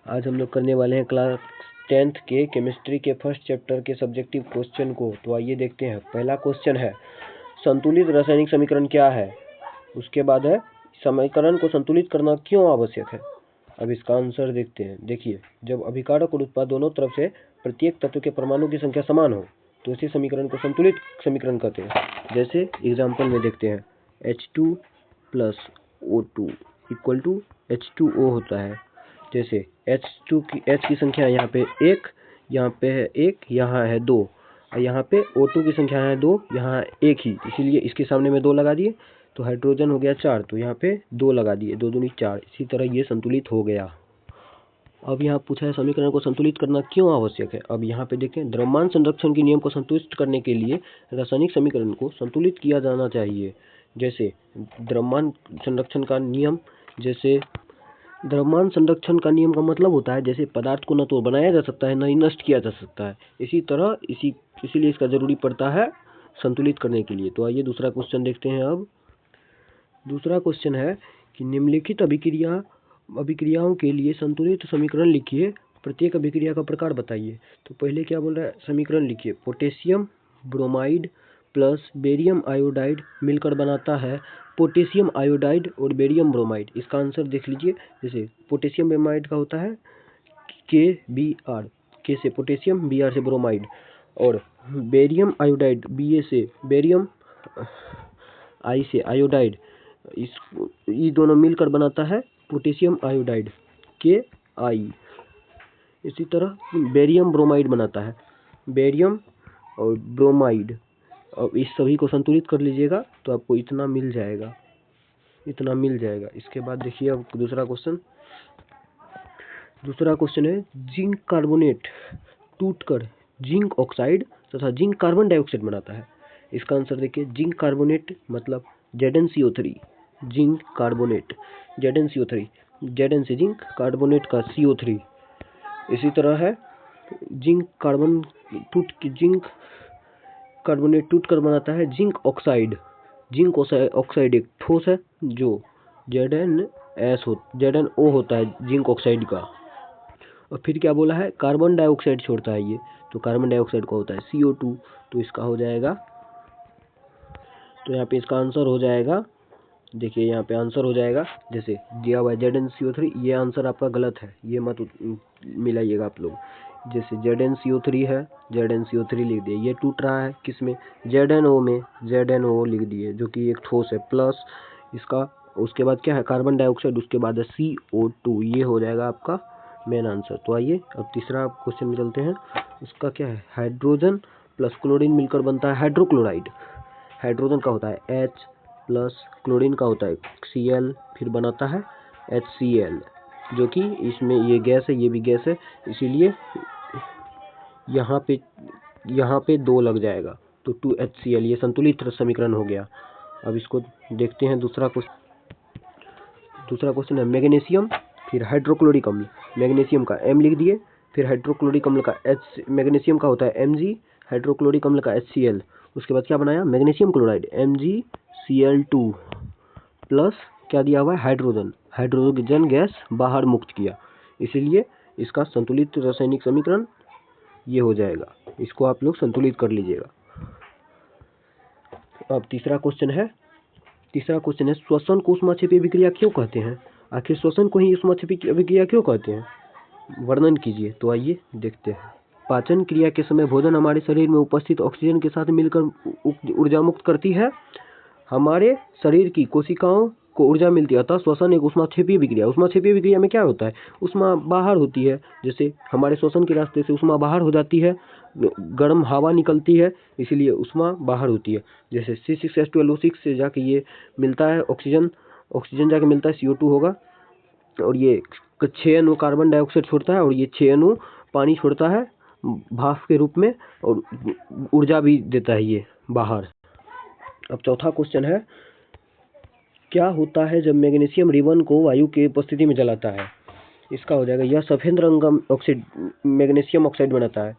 आज हम लोग करने वाले हैं क्लास 10th के केमिस्ट्री के फर्स्ट चैप्टर के सब्जेक्टिव क्वेश्चन को। तो आइए देखते हैं। पहला क्वेश्चन है संतुलित रासायनिक समीकरण क्या है। उसके बाद है समीकरण को संतुलित करना क्यों आवश्यक है। अब इसका आंसर देखते हैं। देखिए, जब अभिकारक और उत्पाद दोनों तरफ से प्रत्येक तत्व के परमाणु की संख्या समान हो तो इसी समीकरण को संतुलित समीकरण कहते हैं। जैसे एग्जाम्पल में देखते हैं, H2 + O2 = H2O होता है। जैसे H की संख्या यहाँ पे 1, यहाँ पे है 1, यहाँ है 2, और यहाँ पे O2 की संख्या है 2, यहाँ 1 ही, इसीलिए इसके सामने में 2 लगा दिए तो हाइड्रोजन हो गया 4, तो यहाँ पे 2 लगा दिए, 2 दूनी 4। इसी तरह ये संतुलित हो गया। अब यहाँ पूछा है समीकरण को संतुलित करना क्यों आवश्यक है। अब यहाँ पे देखें, द्रव्यमान संरक्षण के नियम को संतुष्ट करने के लिए रासायनिक समीकरण को संतुलित किया जाना चाहिए। जैसे द्रव्यमान संरक्षण का नियम, जैसे द्रव्यमान संरक्षण का नियम का मतलब होता है जैसे पदार्थ को न तो बनाया जा सकता है न ही नष्ट किया जा सकता है। इसी तरह इसीलिए इसका जरूरी पड़ता है संतुलित करने के लिए। तो आइए दूसरा क्वेश्चन देखते हैं। अब दूसरा क्वेश्चन है कि निम्नलिखित अभिक्रियाओं के लिए संतुलित समीकरण लिखिए, प्रत्येक अभिक्रिया का प्रकार बताइए। तो पहले क्या बोल रहा है, समीकरण लिखिए। Potassium bromide plus barium iodide मिलकर बनाता है पोटेशियम आयोडाइड और बेरियम ब्रोमाइड। इसका आंसर देख लीजिए। जैसे पोटेशियम ब्रोमाइड का होता है KBr, के से पोटेशियम, Br से ब्रोमाइड, और बेरियम आयोडाइड Ba से बेरियम, I से आयोडाइड, ये दोनों मिलकर बनाता है पोटेशियम आयोडाइड Ki। इसी तरह बेरियम ब्रोमाइड बनाता है, बेरियम और ब्रोमाइड। और इस सभी को संतुलित कर लीजिएगा तो आपको इतना मिल जाएगा, इतना मिल जाएगा। इसके बाद देखिए अब दूसरा क्वेश्चन है जिंक कार्बोनेट टूटकर जिंक ऑक्साइड तथा जिंक कार्बन डाइऑक्साइड बनाता है। इसका आंसर देखिए। जिंक कार्बोनेट मतलब ZnCO3, zinc carbonate ZnCO3, Zn से जिंक, कार्बोनेट का CO3। इसी तरह है जिंक कार्बोनेट टूटकर बनाता है जिंक ऑक्साइड। जिंक ऑक्साइड एक ठोस है जो ZnO होता है जिंक ऑक्साइड का। और फिर क्या बोला है, कार्बन डाइऑक्साइड छोड़ता है ये, तो कार्बन डाइऑक्साइड का होता है CO2। तो इसका हो जाएगा, तो यहाँ पे इसका आंसर हो जाएगा। देखिए यहाँ पे आंसर हो जाएगा जैसे दिया हुआ है ZnCO3। ये आंसर आपका गलत है, ये मत मिलाइएगा आप लोग। जैसे ZnCO3 है, ZnCO3 लिख दिए। ये टूट रहा है किसमें, ZnO में, ZnO लिख दिए जो कि एक ठोस है, प्लस इसका, उसके बाद क्या है कार्बन डाइऑक्साइड, उसके बाद है CO2। ये हो जाएगा आपका मेन आंसर। तो आइए अब तीसरा क्वेश्चन में चलते हैं। उसका क्या है, हाइड्रोजन प्लस क्लोरीन मिलकर बनता है हाइड्रोक्लोराइड। हाइड्रोजन का होता है H प्लस क्लोरीन का होता है Cl, फिर बनाता है HCl, जो कि इसमें ये गैस है, ये भी गैस है, इसीलिए यहाँ पे 2 लग जाएगा तो 2HCl। ये संतुलित समीकरण हो गया। अब इसको देखते हैं। दूसरा क्वेश्चन है मैग्नीशियम फिर हाइड्रोक्लोरिक अम्ल। मैग्नीशियम का M लिख दिए, फिर हाइड्रोक्लोरिक अम्ल का H, मैग्नीशियम का होता है Mg, हाइड्रोक्लोरिक अम्ल का HCl। उसके बाद क्या बनाया, मैग्नीशियम क्लोराइड MgCl2 प्लस क्या दिया हुआ है, हाइड्रोजन गैस बाहर मुक्त किया, इसीलिए इसका संतुलित रासायनिक समीकरण ये हो जाएगा। इसको आप लोग संतुलित कर लीजिएगा। अब तीसरा क्वेश्चन है श्वसन को ऊष्माक्षेपी अभिक्रिया क्यों कहते हैं। आखिर श्वसन को ही ऊष्माक्षेपी अभिक्रिया क्यों कहते हैं, वर्णन कीजिए। तो आइए देखते हैं। पाचन क्रिया के समय भोजन हमारे शरीर में उपस्थित ऑक्सीजन के साथ मिलकर ऊर्जा मुक्त करती है। हमारे शरीर की कोशिकाओं को ऊर्जा मिलती है, अतः श्वसन एक ऊष्माक्षेपी अभिक्रिया। ऊष्माक्षेपी अभिक्रिया में क्या होता है, ऊष्मा बाहर होती है। जैसे हमारे श्वसन के रास्ते से ऊष्मा बाहर हो जाती है, गर्म हवा निकलती है, इसीलिए ऊष्मा बाहर होती है। जैसे C6H12O6 से जाके ये मिलता है ऑक्सीजन जाके मिलता है CO2 होगा, और ये 6 अणु कार्बन डाइऑक्साइड छोड़ता है, और ये 6 अणु पानी छोड़ता है भाप के रूप में, और ऊर्जा भी देता है ये बाहर। अब चौथा क्वेश्चन है, क्या होता है जब मैग्नीशियम रिबन को वायु की उपस्थिति में जलाता है। इसका हो जाएगा, यह सफेद रंग का ऑक्साइड मैग्नीशियम ऑक्साइड बनाता है।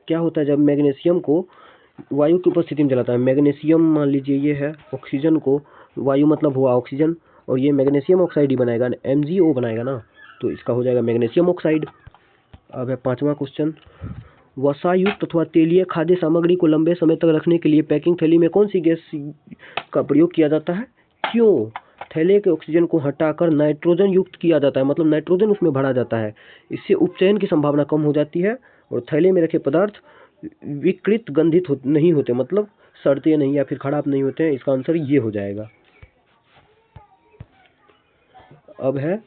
क्या होता है जब मैग्नीशियम को वायु की उपस्थिति में जलाता है। मैग्नीशियम मान लीजिए ये है, ऑक्सीजन को, वायु मतलब हुआ ऑक्सीजन, और ये मैग्नीशियम ऑक्साइड ही बनाएगा, MgO बनाएगा ना, तो इसका हो जाएगा मैग्नीशियम ऑक्साइड। अब है पांचवा क्वेश्चन, वसायुक्त अथवा तेलीय खाद्य सामग्री को लंबे समय तक रखने के लिए पैकिंग थैली में कौन सी गैस का प्रयोग किया जाता है? क्यों? थैले के ऑक्सीजन को हटाकर नाइट्रोजन युक्त किया जाता है, मतलब नाइट्रोजन उसमें भरा जाता है। इससे उपचयन की संभावना कम हो जाती है और थैले में रखे पदार्थ विकृत गंधित नहीं होते, मतलब सड़ते नहीं या फिर खराब नहीं होते हैं। इसका आंसर ये हो जाएगा। अब है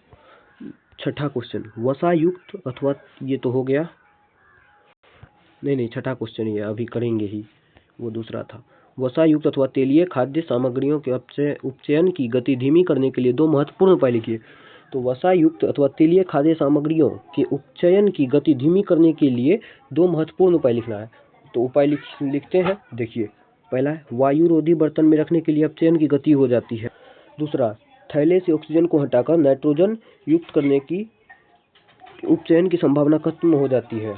छठा क्वेश्चन, वसायुक्त अथवा, ये तो हो गया, नहीं छठा क्वेश्चन ये अभी करेंगे ही, वो दूसरा था। वसायुक्त अथवा तेलीय खाद्य सामग्रियों के उपचयन की गति धीमी करने के लिए दो महत्वपूर्ण उपाय लिखिए। तो वसायुक्त अथवा तेलीय खाद्य सामग्रियों के उपचयन की गति धीमी करने के लिए दो महत्वपूर्ण उपाय लिखना है। तो उपाय लिखते हैं, देखिए। पहला है, वायुरोधी बर्तन में रखने के लिए अपचयन की गति हो जाती है। दूसरा, थैले से ऑक्सीजन को हटाकर नाइट्रोजन युक्त करने की उपचयन की संभावना खत्म हो जाती है।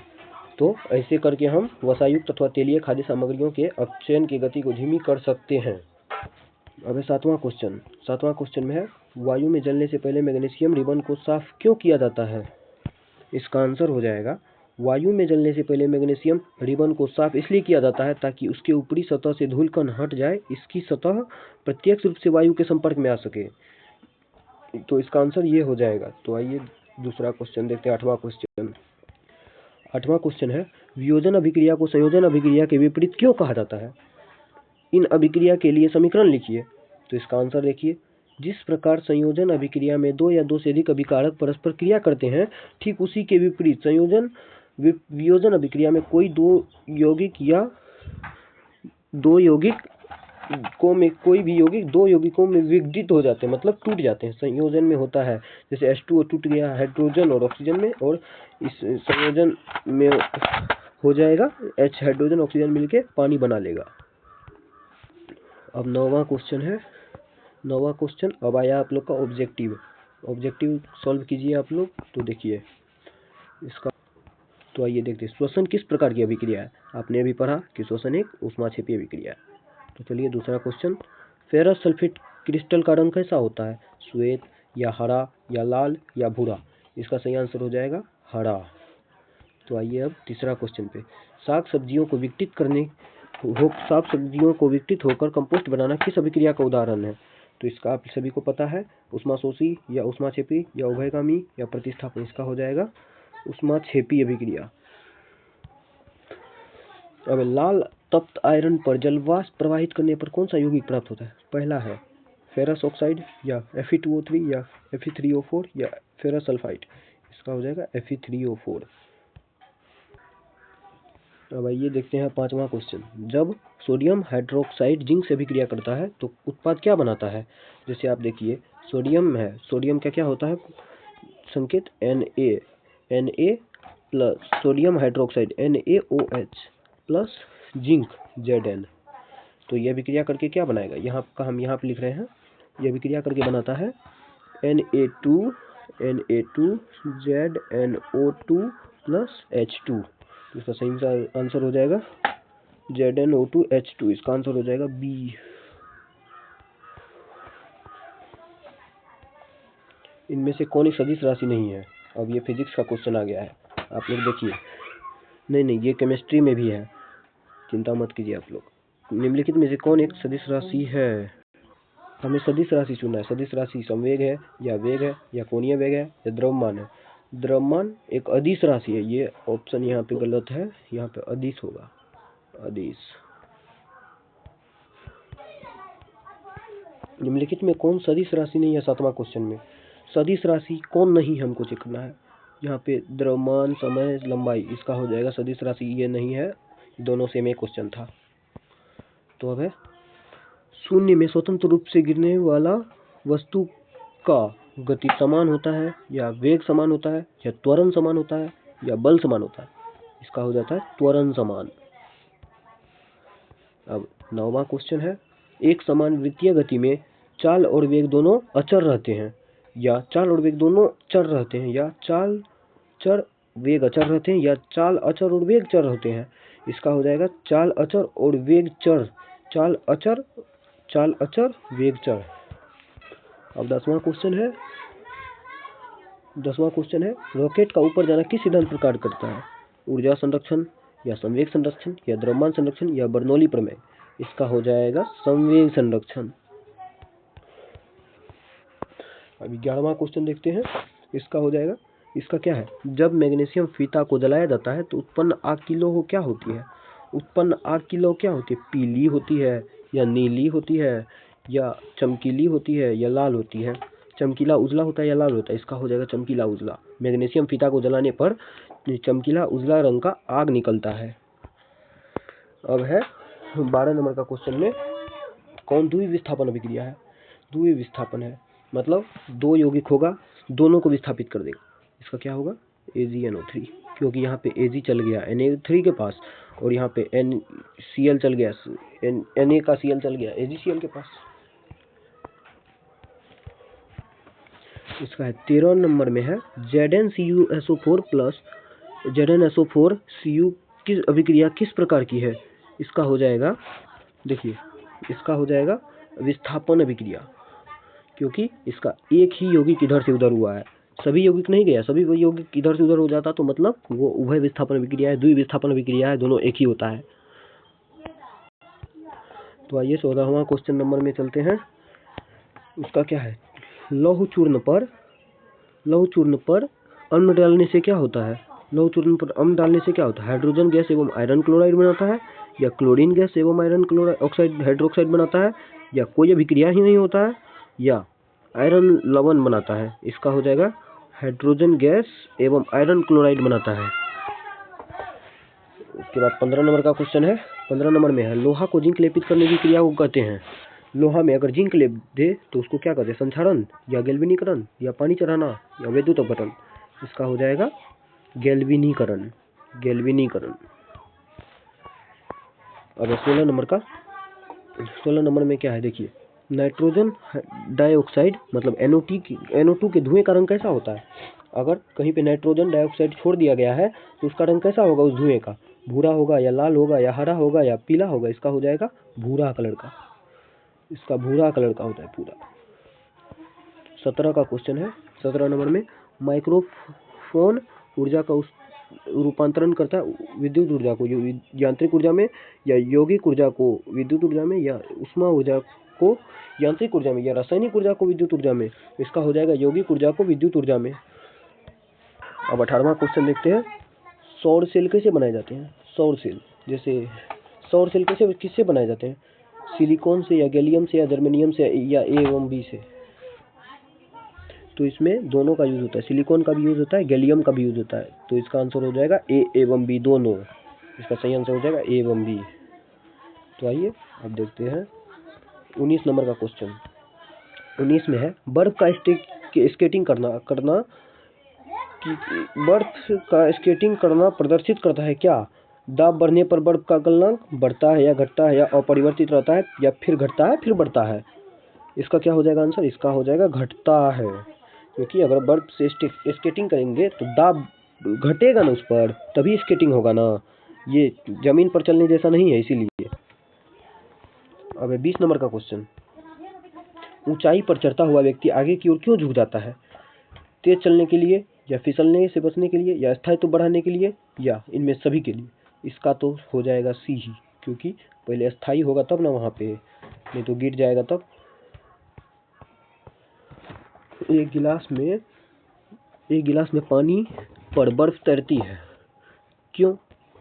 तो ऐसे करके हम वसायुक्त अथवा तेलीय खाद्य सामग्रियों के अपचयन की गति को धीमी कर सकते हैं। अब सातवां क्वेश्चन में है, वायु में जलने से पहले मैग्नीशियम रिबन को साफ क्यों किया जाता है? इसका आंसर हो जाएगा, वायु में जलने से पहले मैग्नीशियम रिबन को साफ इसलिए किया जाता है ताकि उसके ऊपरी सतह से धूलकण हट जाए, इसकी सतह प्रत्यक्ष रूप से वायु के संपर्क में आ सके। तो इसका आंसर ये हो जाएगा। तो आइए दूसरा क्वेश्चन देखते हैं, आठवां क्वेश्चन है, वियोजन अभिक्रिया को संयोजन अभिक्रिया के विपरीत क्यों कहा जाता है? इन अभिक्रिया के लिए समीकरण लिखिए। तो इसका आंसर देखिए, जिस प्रकार संयोजन अभिक्रिया में दो या दो से अधिक अभिकारक परस्पर क्रिया करते हैं, ठीक उसी के विपरीत वियोजन अभिक्रिया में कोई दो यौगिकों में विघटित हो जाते हैं, मतलब टूट जाते हैं। संयोजन में होता है, जैसे H2O टूट गया हाइड्रोजन और ऑक्सीजन में, और इस संयोजन में हो जाएगा H हाइड्रोजन ऑक्सीजन मिलके पानी बना लेगा। अब नौवां क्वेश्चन अब आया आप लोग का ऑब्जेक्टिव सॉल्व कीजिए आप लोग। तो देखिए इसका, तो आइए देखते हैं, श्वसन किस प्रकार की अभिक्रिया है? आपने अभी पढ़ा कि श्वसन एक ऊष्माक्षेपी अभिक्रिया है। तो चलिए दूसरा क्वेश्चन, फेरस सल्फेट क्रिस्टल का रंग कैसा होता है? श्वेत या हरा या लाल या भूरा? इसका सही आंसर हो जाएगा हरा। तो आइए अब तीसरा क्वेश्चन पे, साग सब्जियों को विकसित होकर कंपोस्ट बनाना किस अभिक्रिया का उदाहरण है? तो इसका आप सभी को पता है, ऊष्माशोषी या ऊष्माक्षेपी या उभयगामी या प्रतिस्थापन। इसका हो जाएगा ऊष्माक्षेपी अभिक्रिया। अब लाल तप्त आयरन पर जलवाष्प प्रवाहित करने पर कौन सा यौगिक प्राप्त होता है? पहला है फेरस ऑक्साइड या Fe2O3 या Fe3O4 या फेरस सल्फाइड। इसका हो जाएगा Fe3O4। अब आइए देखते हैं पांचवा क्वेश्चन, जब सोडियम हाइड्रोक्साइड जिंक से अभिक्रिया करता है तो उत्पाद क्या बनाता है? जैसे आप देखिए, सोडियम है, सोडियम का क्या होता है संकेत? Na plus sodium hydroxide NaOH plus zinc Zn। तो यह अभिक्रिया करके क्या बनाएगा? यहाँ का हम यहाँ पे लिख रहे हैं, यह अभिक्रिया करके बनाता है Na2ZnO2 प्लस H2। इसका सही आंसर हो जाएगा ZnO2H2। इसका आंसर हो जाएगा बी। इनमें से कौन एक सदिश राशि नहीं है? अब ये फिजिक्स का क्वेश्चन आ गया है, आप लोग देखिए। नहीं ये केमिस्ट्री में भी है, चिंता मत कीजिए आप लोग। निम्नलिखित में से कौन एक सदिश राशि है? हमें सदिश राशि चुनना है। सदिश राशि संवेग है या वेग है या कोणीय वेग है या द्रव्यमान है? द्रव्यमान एक अदिश राशि है, ये ऑप्शन यहाँ पे गलत है, यहाँ पे अदिश होगा, अदिश। निम्नलिखित में कौन सदिश राशि नहीं है? सातवां क्वेश्चन में सदिश राशि कौन नहीं हमको चेक करना है। यहाँ पे द्रव्यमान, समय, लंबाई, इसका हो जाएगा सदिश राशि, ये नहीं है, दोनों सेम एक क्वेश्चन था। तो अब है, शून्य में स्वतंत्र रूप से गिरने वाला वस्तु का गति समान होता है या वेग समान होता है या त्वरण समान होता है या बल समान होता है? इसका हो जाता है त्वरण समान। अब नौवां क्वेश्चन है, एक समान वृत्तीय गति में चाल और वेग दोनों अचर रहते हैं या चाल और वेग दोनों चर रहते हैं या चाल चर वेग अचर रहते हैं या चाल अचर और वेग चर रहते हैं? इसका हो जाएगा चाल अचर और वेग चर, चाल अचर वेग चर। अब 10वां क्वेश्चन है, 10वां क्वेश्चन है, रॉकेट का ऊपर जाना किस सिद्धांत पर कार्य करता है? ऊर्जा संरक्षण या संवेग संरक्षण या द्रव्यमान संरक्षण या बर्नौली प्रमेय? इसका हो जाएगा संवेग संरक्षण। अभी 11वां क्वेश्चन देखते हैं, इसका हो जाएगा, इसका क्या है, जब मैग्नीशियम फीता को जलाया जाता है तो उत्पन्न आग की लौ क्या होती है? उत्पन्न आग की लौ क्या होती है? पीली होती है या नीली होती है या चमकीली होती है या लाल होती है? चमकीला उजला होता है या लाल होता है? इसका हो जाएगा चमकीला उजला। मैग्नीशियम फीता को जलाने पर चमकीला उजला रंग का आग निकलता है। अब है 12 नंबर का क्वेश्चन में, कौन द्वितीय विस्थापन अभिक्रिया है? द्वितीय विस्थापन है मतलब दो यौगिक होगा, दोनों को विस्थापित कर देगा। इसका क्या होगा? AgNO3, क्योंकि यहाँ पे Ag चल गया Na3 के पास और यहाँ पे NCl चल गया, Na का Cl चल गया AgCl के पास। इसका है 13 नंबर में है, ZnCuSO4 प्लस ZnSO4Cu किस अभिक्रिया किस प्रकार की है? इसका हो जाएगा, देखिए इसका हो जाएगा विस्थापन अभिक्रिया, क्योंकि इसका एक ही यौगिक इधर से उधर हुआ है, सभी यौगिक नहीं गया, सभी वही यौगिक इधर से उधर हो जाता तो मतलब वो उभय विस्थापन अभिक्रिया है, द्वि विस्थापन अभिक्रिया है, दोनों एक ही होता है। तो आइए 14वां क्वेश्चन नंबर में चलते हैं। उसका क्या है, लौह चूर्ण पर अम्ल डालने से क्या होता है? लौह चूर्ण पर अम्ल डालने से क्या होता है? हाइड्रोजन गैस एवं आयरन क्लोराइड बनाता है या क्लोरीन गैस एवं आयरन ऑक्साइड हाइड्रोक्साइड बनाता है या कोई अभिक्रिया ही नहीं होता है या आयरन लवण बनाता है? इसका हो जाएगा हाइड्रोजन गैस एवं आयरन क्लोराइड बनाता है। उसके बाद 15 नंबर का क्वेश्चन है, 15 नंबर में है, लोहा को जिंक लेपित करने की क्रिया को कहते हैं। लोहा में अगर जिंक लेप दे तो उसको क्या कहते हैं? संक्षारण या गैल्वेनीकरण या पानी चढ़ाना या विद्युत अपघटन? इसका हो जाएगा गैल्वेनीकरण। अब 16 नंबर में क्या है, देखिए नाइट्रोजन डाइऑक्साइड मतलब NO2 के धुएं का रंग कैसा होता है? अगर कहीं पे नाइट्रोजन डाइऑक्साइड छोड़ दिया गया है तो उसका रंग कैसा होगा? उस धुएं का भूरा होगा या लाल होगा या हरा होगा या पीला होगा? इसका हो जाएगा भूरा कलर का, इसका भूरा कलर का होता है पूरा। 17 का क्वेश्चन है, 17 नंबर में, माइक्रोफोन ऊर्जा का रूपांतरण करता है विद्युत ऊर्जा को यांत्रिक ऊर्जा में या यौगिक ऊर्जा को विद्युत ऊर्जा में या ऊष्मा ऊर्जा को यांत्रिक ऊर्जा में या रासायनिक ऊर्जा को विद्युत ऊर्जा में? इसका हो जाएगा यौगिक ऊर्जा को विद्युत ऊर्जा में। अब 18वां क्वेश्चन देखते हैं, सौर सेल कैसे बनाए जाते हैं? सौर सेल किससे बनाए जाते हैं? सिलिकॉन से या गैलियम से या जर्मेनियम से या A एवं B से? तो इसमें दोनों का यूज होता है, सिलिकॉन का भी यूज होता है, गैलियम का भी यूज होता है। तो इसका आंसर हो जाएगा A एवं B दोनों। इसका सही आंसर हो जाएगा A एवं B। तो आइए अब देखते हैं 19 नंबर का क्वेश्चन। 19 में है, बर्फ का स्केटिंग करना प्रदर्शित करता है क्या? दाब बढ़ने पर बर्फ का गलनांक बढ़ता है या घटता है या अपरिवर्तित रहता है या फिर घटता है फिर बढ़ता है? इसका क्या हो जाएगा आंसर? इसका हो जाएगा घटता है, क्योंकि अगर बर्फ से स्केटिंग करेंगे तो दाब घटेगा ना उस पर, तभी स्केटिंग होगा ना, ये जमीन पर चलने जैसा नहीं है इसीलिए। अब 20 नंबर का क्वेश्चन, ऊंचाई पर चढ़ता हुआ व्यक्ति आगे की ओर क्यों झुक जाता है? तेज चलने के लिए या फिसलने से बचने के लिए या स्थायित्व बढ़ाने के लिए या इनमें सभी के लिए? इसका तो हो जाएगा सी ही, क्योंकि पहले स्थायी होगा तब ना वहाँ पे, नहीं तो गिर जाएगा तब। एक गिलास में पानी पर बर्फ तैरती है, क्यों?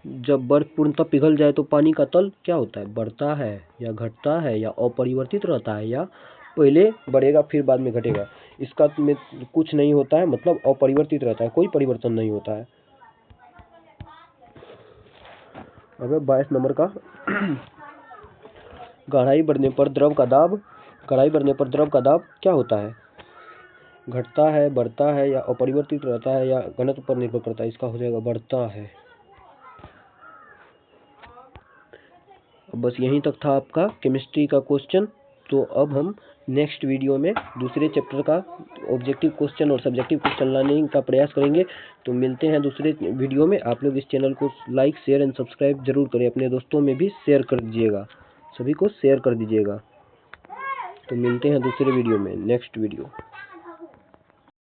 जब बर्फ पूर्णतः पिघल जाए तो पानी का तल क्या होता है? बढ़ता है या घटता है या अपरिवर्तित रहता है या पहले बढ़ेगा फिर बाद में घटेगा? इसका में कुछ नहीं होता है, मतलब अपरिवर्तित रहता है, कोई परिवर्तन नहीं होता है। अब 22 नंबर का, गहराई बढ़ने पर द्रव का दाब क्या होता है? घटता है, बढ़ता है या अपरिवर्तित रहता है या घनत्व पर निर्भर करता है? इसका हो जाएगा बढ़ता है। बस यहीं तक था आपका केमिस्ट्री का क्वेश्चन। तो अब हम नेक्स्ट वीडियो में दूसरे चैप्टर का ऑब्जेक्टिव क्वेश्चन और सब्जेक्टिव क्वेश्चन लाने का प्रयास करेंगे। तो मिलते हैं दूसरे वीडियो में। आप लोग इस चैनल को लाइक, शेयर एंड सब्सक्राइब जरूर करें, अपने दोस्तों में भी शेयर कर दीजिएगा, सभी को शेयर कर दीजिएगा। तो मिलते हैं दूसरे वीडियो में, नेक्स्ट वीडियो।